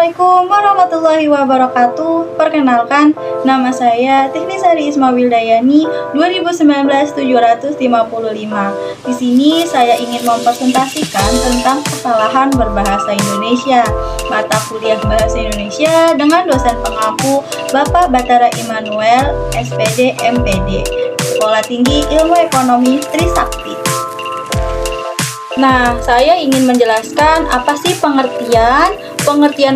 Assalamualaikum warahmatullahi wabarakatuh. Perkenalkan, nama saya Teknisari Isma Wildayani 2019-755. Di sini saya ingin mempresentasikan tentang kesalahan berbahasa Indonesia, mata kuliah bahasa Indonesia dengan dosen pengampu Bapak Batara Immanuel, SPD MPD, Sekolah Tinggi Ilmu Ekonomi Trisakti. Nah, saya ingin menjelaskan apa sih pengertian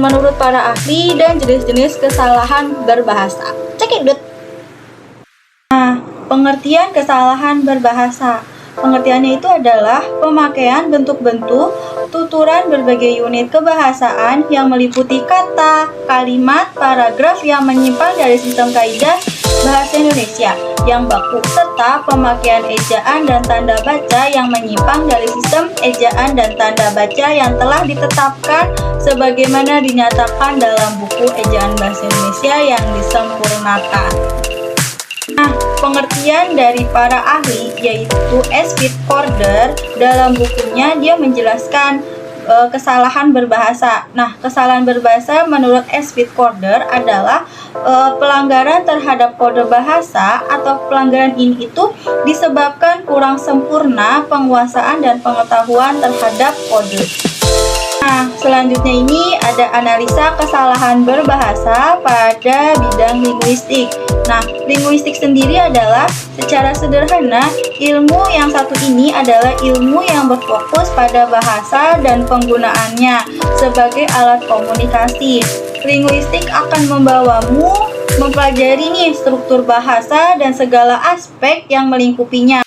menurut para ahli dan jenis-jenis kesalahan berbahasa. Cekidut. Nah, pengertian kesalahan berbahasa. Pengertiannya itu adalah pemakaian bentuk-bentuk tuturan berbagai unit kebahasaan yang meliputi kata, kalimat, paragraf yang menyimpang dari sistem kaidah bahasa Indonesia yang baku, serta pemakaian ejaan dan tanda baca yang menyimpang dari sistem ejaan dan tanda baca yang telah ditetapkan sebagaimana dinyatakan dalam buku ejaan bahasa Indonesia yang disempurnakan. Nah, pengertian dari para ahli yaitu S. Whitford dalam bukunya dia menjelaskan kesalahan berbahasa. Nah, kesalahan berbahasa menurut S. Whitford adalah pelanggaran terhadap kode bahasa atau pelanggaran ini itu disebabkan kurang sempurna penguasaan dan pengetahuan terhadap kode. Nah, selanjutnya ini ada analisa kesalahan berbahasa pada bidang linguistik. Nah, linguistik sendiri adalah secara sederhana, ilmu yang satu ini adalah ilmu yang berfokus pada bahasa dan penggunaannya sebagai alat komunikasi. Linguistik akan membawamu mempelajari nih struktur bahasa dan segala aspek yang melingkupinya.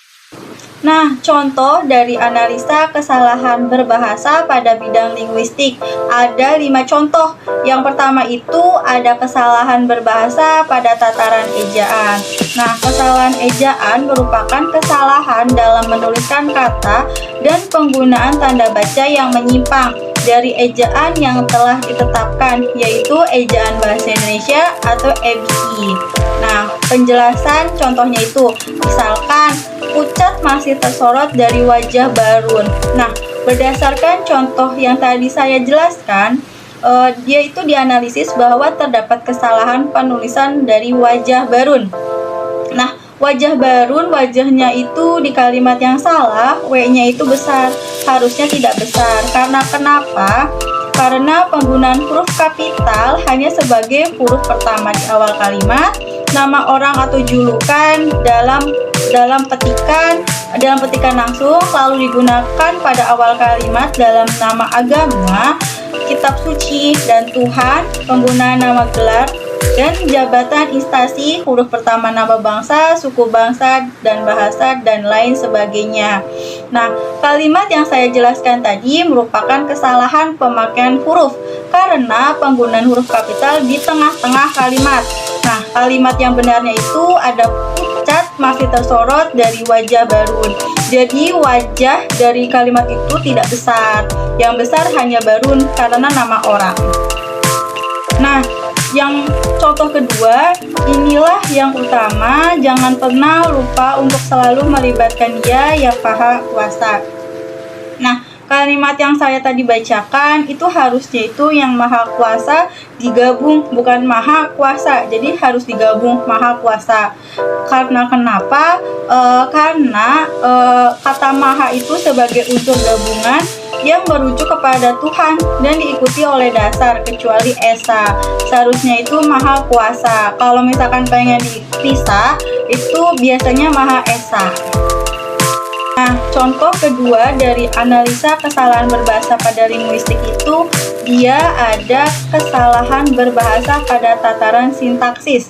Nah, contoh dari analisa kesalahan berbahasa pada bidang linguistik ada 5 contoh. Yang pertama itu ada kesalahan berbahasa pada tataran ejaan. Nah, kesalahan ejaan merupakan kesalahan dalam menuliskan kata dan penggunaan tanda baca yang menyimpang dari ejaan yang telah ditetapkan, yaitu ejaan bahasa Indonesia atau EBI. Nah, penjelasan contohnya itu misalkan Pucat masih tersorot dari wajah Barun. Nah, berdasarkan contoh yang tadi saya jelaskan, dia itu dianalisis bahwa terdapat kesalahan penulisan dari wajah Barun. Nah, wajah Barun, wajahnya itu di kalimat yang salah, W-nya itu besar, harusnya tidak besar. Karena kenapa? Karena penggunaan huruf kapital hanya sebagai huruf pertama di awal kalimat, nama orang atau julukan dalam petikan langsung selalu digunakan pada awal kalimat dalam nama agama, kitab suci, dan Tuhan, penggunaan nama gelar dan jabatan instansi, huruf pertama nama bangsa, suku bangsa, dan bahasa, dan lain sebagainya. Nah, kalimat yang saya jelaskan tadi merupakan kesalahan pemakaian huruf karena penggunaan huruf kapital di tengah-tengah kalimat. Nah, kalimat yang benarnya itu ada Pucat masih tersorot dari wajah Barun. Jadi wajah dari kalimat itu tidak besar. Yang besar hanya Barun karena nama orang. Nah, yang contoh kedua, inilah yang utama, jangan pernah lupa untuk selalu melibatkan Dia yang Maha Kuasa. Nah, kalimat yang saya tadi bacakan itu harusnya itu yang Maha Kuasa digabung, bukan Maha Kuasa. Jadi harus digabung Maha Kuasa. Karena kenapa? Karena kata Maha itu sebagai unsur gabungan yang merujuk kepada Tuhan dan diikuti oleh dasar kecuali Esa. Seharusnya itu Maha Kuasa. Kalau misalkan pengen dipisah, itu biasanya Maha Esa. Nah, contoh kedua dari analisa kesalahan berbahasa pada linguistik itu, dia ada kesalahan berbahasa pada tataran sintaksis.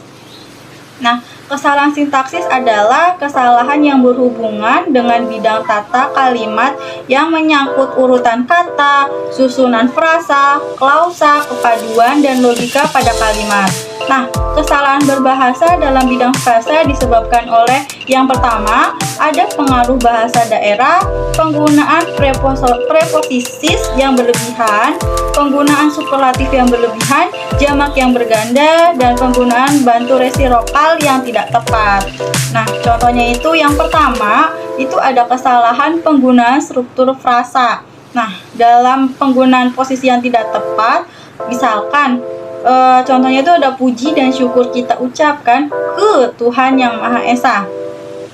Nah, kesalahan sintaksis adalah kesalahan yang berhubungan dengan bidang tata kalimat yang menyangkut urutan kata, susunan frasa, klausa, kepaduan, dan logika pada kalimat. Nah, kesalahan berbahasa dalam bidang frasa disebabkan oleh yang pertama, ada pengaruh bahasa daerah, penggunaan preposisis yang berlebihan, penggunaan superlatif yang berlebihan, jamak yang berganda, dan penggunaan bantu resirokal yang tidak tepat. Nah, contohnya itu yang pertama, itu ada kesalahan penggunaan struktur frasa. Nah, dalam penggunaan posisi yang tidak tepat, Misalkan contohnya itu ada puji dan syukur kita ucapkan ke Tuhan Yang Maha Esa.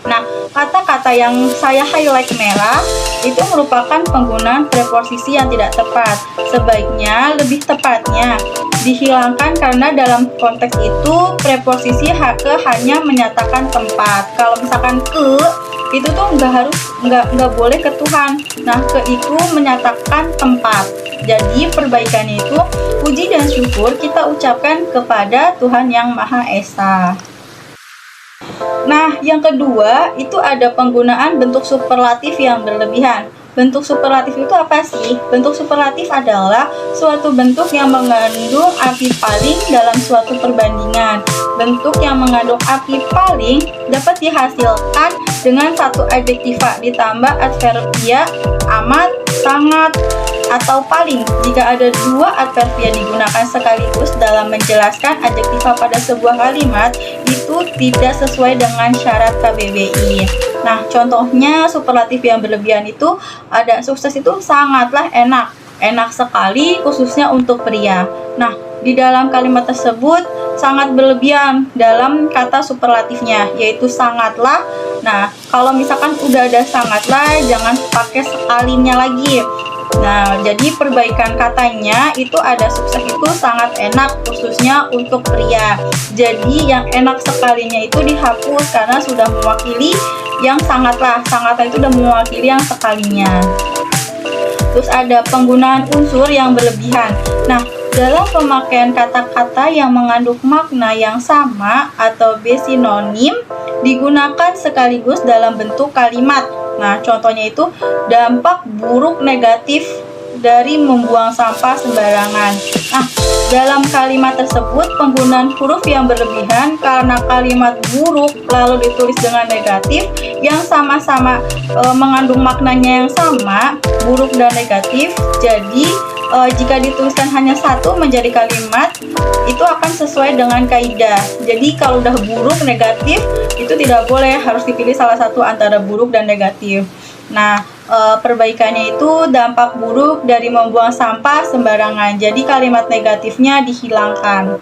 Nah, kata-kata yang saya highlight merah itu merupakan penggunaan preposisi yang tidak tepat. Sebaiknya lebih tepatnya dihilangkan karena dalam konteks itu preposisi ke hanya menyatakan tempat. Kalau misalkan ke itu tuh nggak boleh ke Tuhan. Nah, ke itu menyatakan tempat. Jadi perbaikannya itu puji dan syukur kita ucapkan kepada Tuhan Yang Maha Esa. Nah, yang kedua itu ada penggunaan bentuk superlatif yang berlebihan. Bentuk superlatif itu apa sih? Bentuk superlatif adalah suatu bentuk yang mengandung arti paling dalam suatu perbandingan. Bentuk yang mengandung arti paling dapat dihasilkan dengan satu adjektiva ditambah adverbia amat, sangat, atau paling. Jika ada dua adverbia digunakan sekaligus dalam menjelaskan adjektiva pada sebuah kalimat, itu tidak sesuai dengan syarat KBBI. Nah, contohnya superlatif yang berlebihan itu ada sukses itu sangatlah enak. Enak sekali khususnya untuk pria. Nah, di dalam kalimat tersebut sangat berlebihan dalam kata superlatifnya, yaitu sangatlah. Nah, kalau misalkan udah ada sangatlah, jangan pakai sekalinya lagi. Nah, jadi perbaikan katanya itu ada sukses itu sangat enak khususnya untuk pria. Jadi yang enak sekalinya itu dihapus karena sudah mewakili yang sangatlah. Sangatlah itu sudah mewakili yang sekalinya. Terus ada penggunaan unsur yang berlebihan. Nah, dalam pemakaian kata-kata yang mengandung makna yang sama atau besinonim digunakan sekaligus dalam bentuk kalimat. Nah, contohnya itu dampak buruk negatif dari membuang sampah sembarangan. Nah, dalam kalimat tersebut penggunaan huruf yang berlebihan karena kalimat buruk lalu ditulis dengan negatif yang sama-sama mengandung maknanya yang sama, buruk dan negatif. Jadi jika dituliskan hanya satu menjadi kalimat itu akan sesuai dengan kaidah. Jadi kalau udah buruk negatif itu tidak boleh, harus dipilih salah satu antara buruk dan negatif. Nah, perbaikannya itu dampak buruk dari membuang sampah sembarangan. Jadi kalimat negatifnya dihilangkan.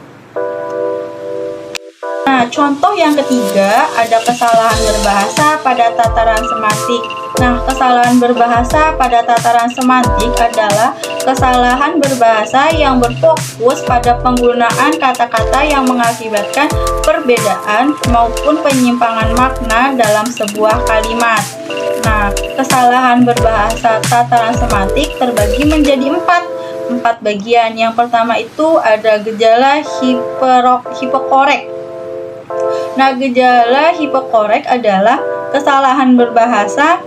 Nah, contoh yang ketiga ada kesalahan berbahasa pada tataran semantik. Nah, kesalahan berbahasa pada tataran semantik adalah kesalahan berbahasa yang berfokus pada penggunaan kata-kata yang mengakibatkan perbedaan maupun penyimpangan makna dalam sebuah kalimat. Nah, kesalahan berbahasa tataran semantik terbagi menjadi empat bagian. Yang pertama itu ada gejala hipokorek. Nah, gejala hipokorek adalah kesalahan berbahasa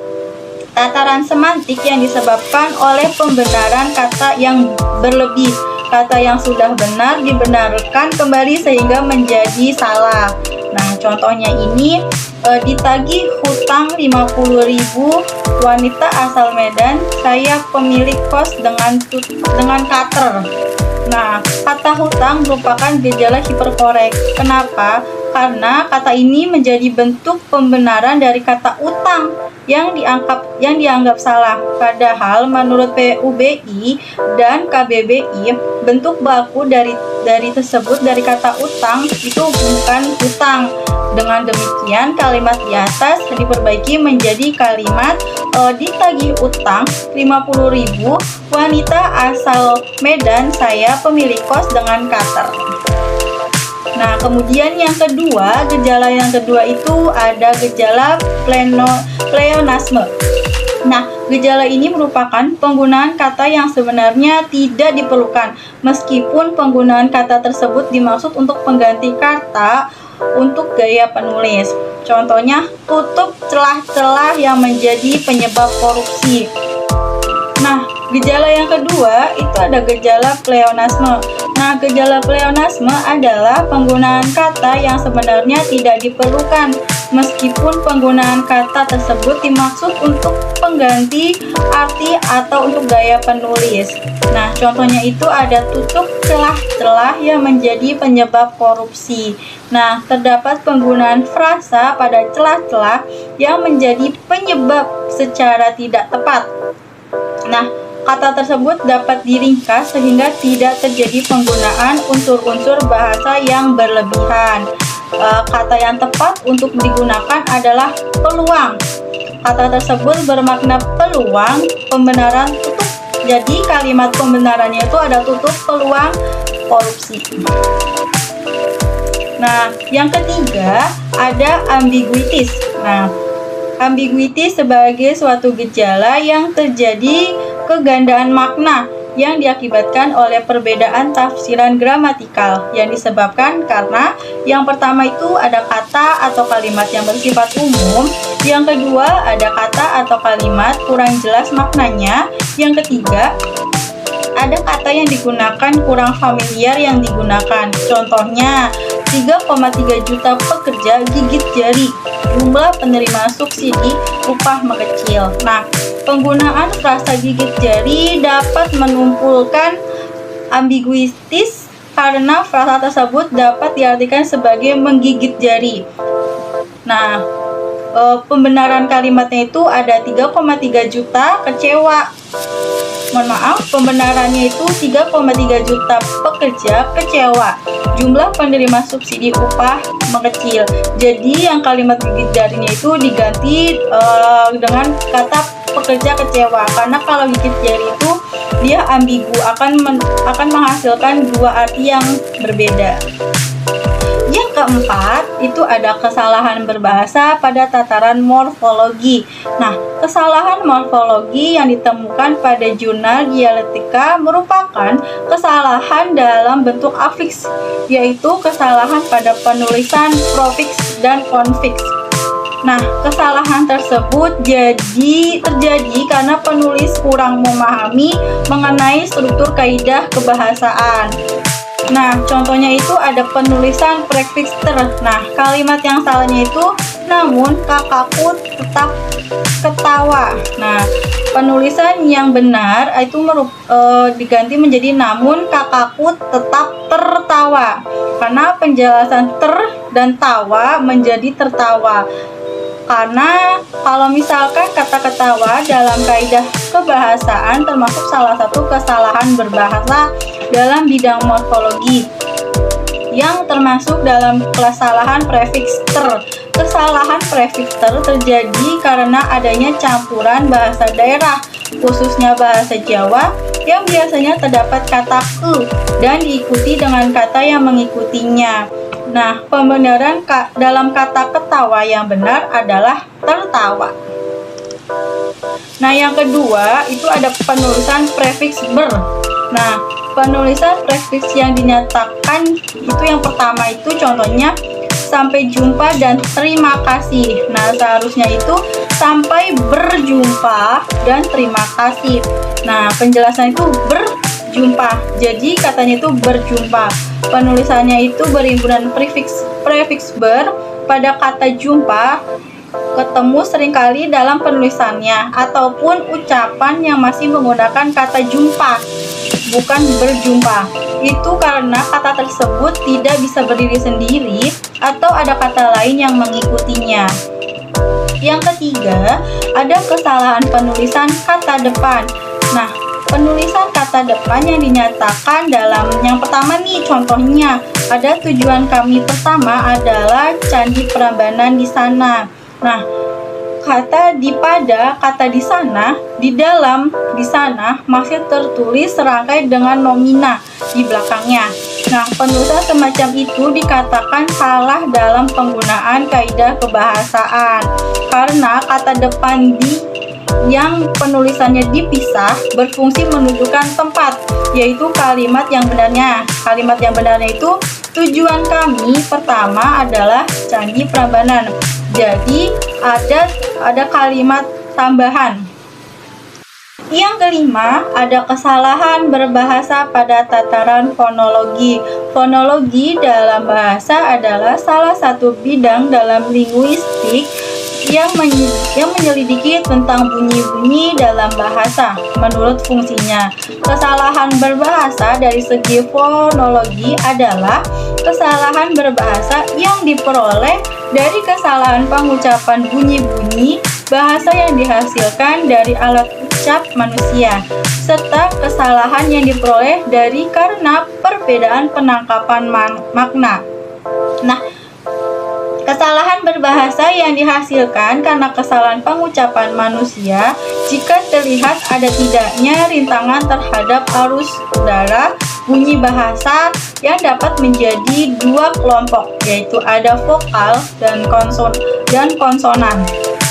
tataran semantik yang disebabkan oleh pembenaran kata yang berlebih. Kata yang sudah benar dibenarkan kembali sehingga menjadi salah. Nah, contohnya ini ditagih hutang 50.000, wanita asal Medan, saya pemilik kos dengan kater. Nah, kata hutang merupakan gejala hiperkorek. Kenapa? Karena kata ini menjadi bentuk pembenaran dari kata utang yang dianggap salah. Padahal menurut PUBI dan KBBI, bentuk baku dari tersebut dari kata utang itu bukan hutang. Dengan demikian, kalimat di atas diperbaiki menjadi kalimat ditagih utang 50.000, wanita asal Medan, saya pemilik kos dengan kater. Nah, kemudian yang kedua, gejala yang kedua itu ada gejala pleonasme. Nah, gejala ini merupakan penggunaan kata yang sebenarnya tidak diperlukan, meskipun penggunaan kata tersebut dimaksud untuk pengganti kata untuk gaya penulis. Contohnya, tutup celah-celah yang menjadi penyebab korupsi. Nah, gejala yang kedua itu ada gejala pleonasme. Nah, gejala pleonasme adalah penggunaan kata yang sebenarnya tidak diperlukan, meskipun penggunaan kata tersebut dimaksud untuk pengganti arti atau untuk gaya penulis. Nah, contohnya itu ada tutup celah-celah yang menjadi penyebab korupsi. Nah, terdapat penggunaan frasa pada celah-celah yang menjadi penyebab secara tidak tepat. Nah, kata tersebut dapat diringkas sehingga tidak terjadi penggunaan unsur-unsur bahasa yang berlebihan. Kata yang tepat untuk digunakan adalah peluang. Kata tersebut bermakna peluang pembenaran tutup. Jadi kalimat pembenarannya itu ada tutup peluang korupsi. Nah, yang ketiga ada ambiguities. Nah, ambiguities sebagai suatu gejala yang terjadi kegandaan makna yang diakibatkan oleh perbedaan tafsiran gramatikal yang disebabkan karena yang pertama itu ada kata atau kalimat yang bersifat umum, yang kedua ada kata atau kalimat kurang jelas maknanya, yang ketiga ada kata yang digunakan kurang familiar yang digunakan. Contohnya 3,3 juta pekerja gigit jari, jumlah penerima subsidi upah mengecil. Nah, penggunaan frasa gigit jari dapat menumpulkan ambiguitis karena frasa tersebut dapat diartikan sebagai menggigit jari. Nah, pembenaran kalimatnya itu ada 3,3 juta kecewa. Mohon maaf, pembenarannya itu 3,3 juta pekerja kecewa, jumlah penerima subsidi upah mengecil. Jadi yang kalimat gigit jarinya itu diganti dengan kata pekerja kecewa, karena kalau gigit jari itu dia ambigu, akan menghasilkan dua arti yang berbeda. Yang keempat itu ada kesalahan berbahasa pada tataran morfologi. Nah, kesalahan morfologi yang ditemukan pada jurnal dialektika merupakan kesalahan dalam bentuk afiks, yaitu kesalahan pada penulisan profiks dan konfiks. Nah, kesalahan tersebut terjadi karena penulis kurang memahami mengenai struktur kaidah kebahasaan. Nah, contohnya itu ada penulisan prefiks ter. Nah, kalimat yang salahnya itu namun kakakku tetap ketawa. Nah, penulisan yang benar itu diganti menjadi namun kakakku tetap tertawa. Karena penjelasan ter dan tawa menjadi tertawa. Karena kalau misalkan kata ketawa dalam kaidah kebahasaan termasuk salah satu kesalahan berbahasa dalam bidang morfologi yang termasuk dalam kesalahan prefiks ter. Kesalahan prefiks ter terjadi karena adanya campuran bahasa daerah, khususnya bahasa Jawa, yang biasanya terdapat kata ke dan diikuti dengan kata yang mengikutinya. Nah, pembenaran dalam kata ketawa yang benar adalah tertawa. Nah, yang kedua itu ada penulisan prefiks ber. Nah, penulisan prefiks yang dinyatakan itu yang pertama itu contohnya sampai jumpa dan terima kasih. Nah, seharusnya itu sampai berjumpa dan terima kasih. Nah, penjelasan itu berjumpa. Jadi katanya itu berjumpa. Penulisannya itu berhimpunan prefiks ber pada kata jumpa ketemu seringkali dalam penulisannya ataupun ucapan yang masih menggunakan kata jumpa bukan berjumpa. Itu karena kata tersebut tidak bisa berdiri sendiri atau ada kata lain yang mengikutinya. Yang ketiga, ada kesalahan penulisan kata depan. Nah, penulisan kata depan yang dinyatakan dalam yang pertama nih, contohnya ada tujuan kami pertama adalah Candi Prambanan di sana. Nah, kata di pada, kata di sana, di dalam, di sana masih tertulis serangkai dengan nomina di belakangnya. Nah, penulisan semacam itu dikatakan salah dalam penggunaan kaidah kebahasaan karena kata depan di yang penulisannya dipisah berfungsi menunjukkan tempat, yaitu kalimat yang benarnya. Kalimat yang benarnya itu tujuan kami pertama adalah Candi Prambanan. Jadi ada kalimat tambahan. Yang kelima, ada kesalahan berbahasa pada tataran fonologi. Fonologi dalam bahasa adalah salah satu bidang dalam linguistik yang menyelidiki tentang bunyi-bunyi dalam bahasa menurut fungsinya. Kesalahan berbahasa dari segi fonologi adalah kesalahan berbahasa yang diperoleh dari kesalahan pengucapan bunyi-bunyi bahasa yang dihasilkan dari alat ucap manusia, serta kesalahan yang diperoleh dari karena perbedaan penangkapan makna. Nah, kesalahan berbahasa yang dihasilkan karena kesalahan pengucapan manusia jika terlihat ada tidaknya rintangan terhadap arus udara bunyi bahasa yang dapat menjadi dua kelompok, yaitu ada vokal dan konsonan.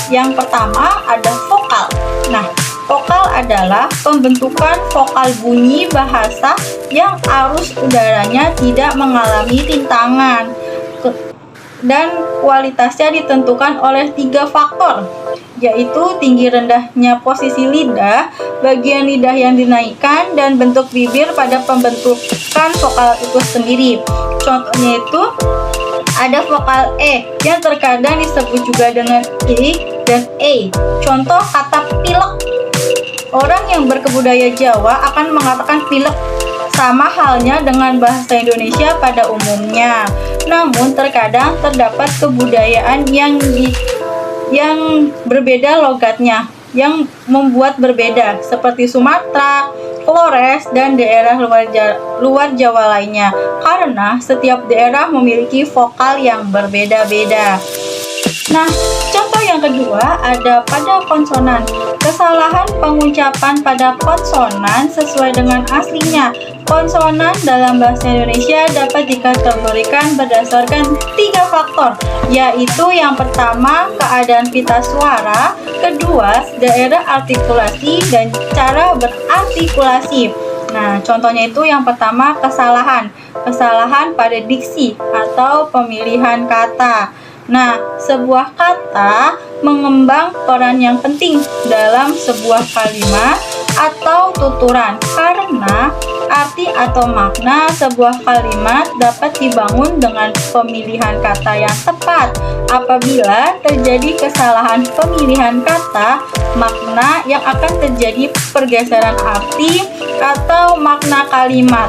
Yang pertama ada vokal. Nah, vokal adalah pembentukan vokal bunyi bahasa yang arus udaranya tidak mengalami rintangan dan kualitasnya ditentukan oleh 3 faktor, yaitu tinggi rendahnya posisi lidah, bagian lidah yang dinaikkan, dan bentuk bibir pada pembentukan vokal itu sendiri. Contohnya itu ada vokal E yang terkadang disebut juga dengan I dan E. Contoh kata pilek. Orang yang berkebudaya Jawa akan mengatakan pilek, sama halnya dengan bahasa Indonesia pada umumnya. Namun terkadang terdapat kebudayaan yang berbeda logatnya, yang membuat berbeda, seperti Sumatera, Flores, dan daerah luar Jawa lainnya, karena setiap daerah memiliki vokal yang berbeda-beda. Nah, contoh yang kedua ada pada konsonan. Kesalahan pengucapan pada konsonan sesuai dengan aslinya. Konsonan dalam bahasa Indonesia dapat dikategorikan berdasarkan 3 faktor, yaitu yang pertama keadaan pita suara, kedua daerah artikulasi, dan cara berartikulasi. Nah, contohnya itu yang pertama kesalahan pada diksi atau pemilihan kata. Nah, sebuah kata mengembang peran yang penting dalam sebuah kalimat atau tuturan karena arti atau makna sebuah kalimat dapat dibangun dengan pemilihan kata yang tepat. Apabila terjadi kesalahan pemilihan kata, makna yang akan terjadi pergeseran arti atau makna kalimat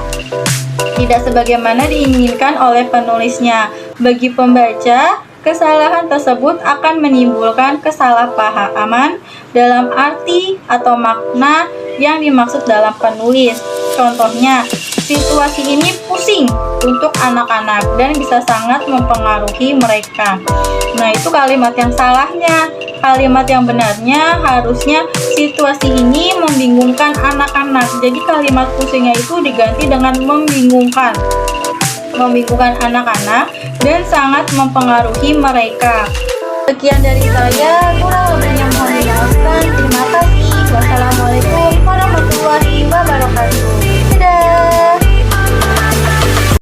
tidak sebagaimana diinginkan oleh penulisnya. Bagi pembaca, kesalahan tersebut akan menimbulkan kesalahpahaman dalam arti atau makna yang dimaksud dalam penulis. Contohnya, situasi ini pusing untuk anak-anak dan bisa sangat mempengaruhi mereka. Nah, itu kalimat yang salahnya. Kalimat yang benarnya harusnya situasi ini membingungkan anak-anak. Jadi kalimat pusingnya itu diganti dengan membingungkan anak-anak dan sangat mempengaruhi mereka. Sekian dari saya, kurang